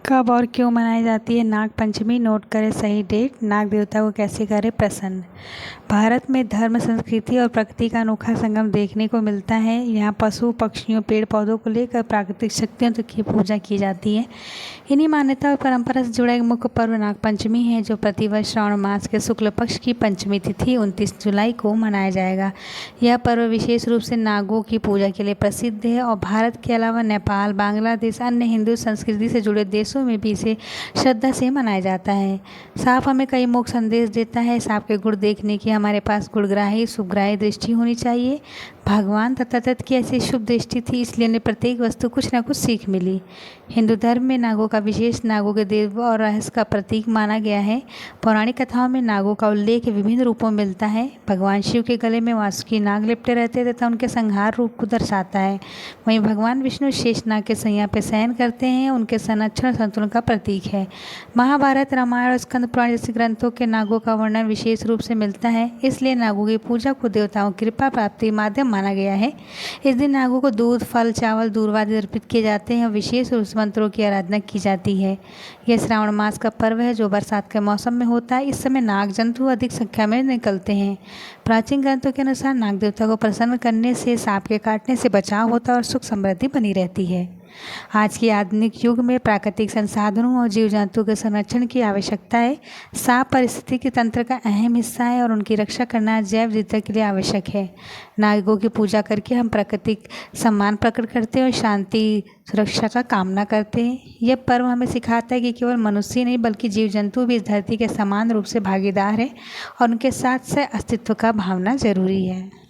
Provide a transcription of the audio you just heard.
कब और क्यों मनाई जाती है नाग पंचमी? नोट करें सही डेट। नाग देवता को कैसे करें प्रसन्न? भारत में धर्म, संस्कृति और प्रकृति का अनोखा संगम देखने को मिलता है। यहाँ पशु, पक्षियों, पेड़ पौधों को लेकर प्राकृतिक शक्तियों तक की पूजा की जाती है। इन्हीं मान्यता और परंपरा से जुड़ा एक मुख्य पर्व नाग पंचमी है, जो प्रतिवर्ष श्रावण मास के शुक्ल पक्ष की पंचमी तिथि 29 जुलाई को मनाया जाएगा। यह पर्व विशेष रूप से नागों की पूजा के लिए प्रसिद्ध है और भारत के अलावा नेपाल, बांग्लादेश, अन्य हिंदू संस्कृति से जुड़े देशों में भी इसे श्रद्धा से मनाया जाता है। सांप हमें कई मुख्य संदेश देता है। सांप के गुण देखने की हमारे पास गुणग्राही, शुभग्राही दृष्टि होनी चाहिए। भगवान तथा तत्व की ऐसी शुभ दृष्टि थी, इसलिए उन्हें प्रत्येक वस्तु कुछ न कुछ सीख मिली। हिंदू धर्म में नागों का विशेष नागों के देव और रहस्य का प्रतीक माना गया है। पौराणिक कथाओं में नागों का उल्लेख विभिन्न रूपों में मिलता है। भगवान शिव के गले में वासुकी नाग लिपटे रहते तथा उनके संहार रूप को दर्शाता है। वहीं भगवान विष्णु शेष नाग के सैया पर शयन करते हैं, उनके संरक्षण और संतुलन का प्रतीक है। महाभारत, रामायण और स्कंद पुराण जैसे ग्रंथों के नागों का वर्णन विशेष रूप से मिलता है। इसलिए नागों की पूजा को देवताओं की कृपा प्राप्ति माध्यम माना गया है। इस दिन नागों को दूध, फल, चावल, दूर्वादि अर्पित किए जाते हैं और विशेष रूप से मंत्रों की आराधना की जाती है। यह श्रावण मास का पर्व है, जो बरसात के मौसम में होता है। इस समय नाग जंतु अधिक संख्या में निकलते हैं। प्राचीन ग्रंथों के अनुसार नाग देवता को प्रसन्न करने से सांप के काटने से बचाव होता है और सुख समृद्धि बनी रहती है। आज के आधुनिक युग में प्राकृतिक संसाधनों और जीव जंतुओं के संरक्षण की आवश्यकता है। सांप पारिस्थितिकी तंत्र का अहम हिस्सा है और उनकी रक्षा करना जैव विविधता के लिए आवश्यक है। नागों की पूजा करके हम प्राकृतिक सम्मान प्रकट करते हैं और शांति, सुरक्षा का कामना करते हैं। यह पर्व हमें सिखाता है कि केवल मनुष्य नहीं बल्कि जीव जंतु भी इस धरती के समान रूप से भागीदार है और उनके साथ से अस्तित्व का भावना जरूरी है।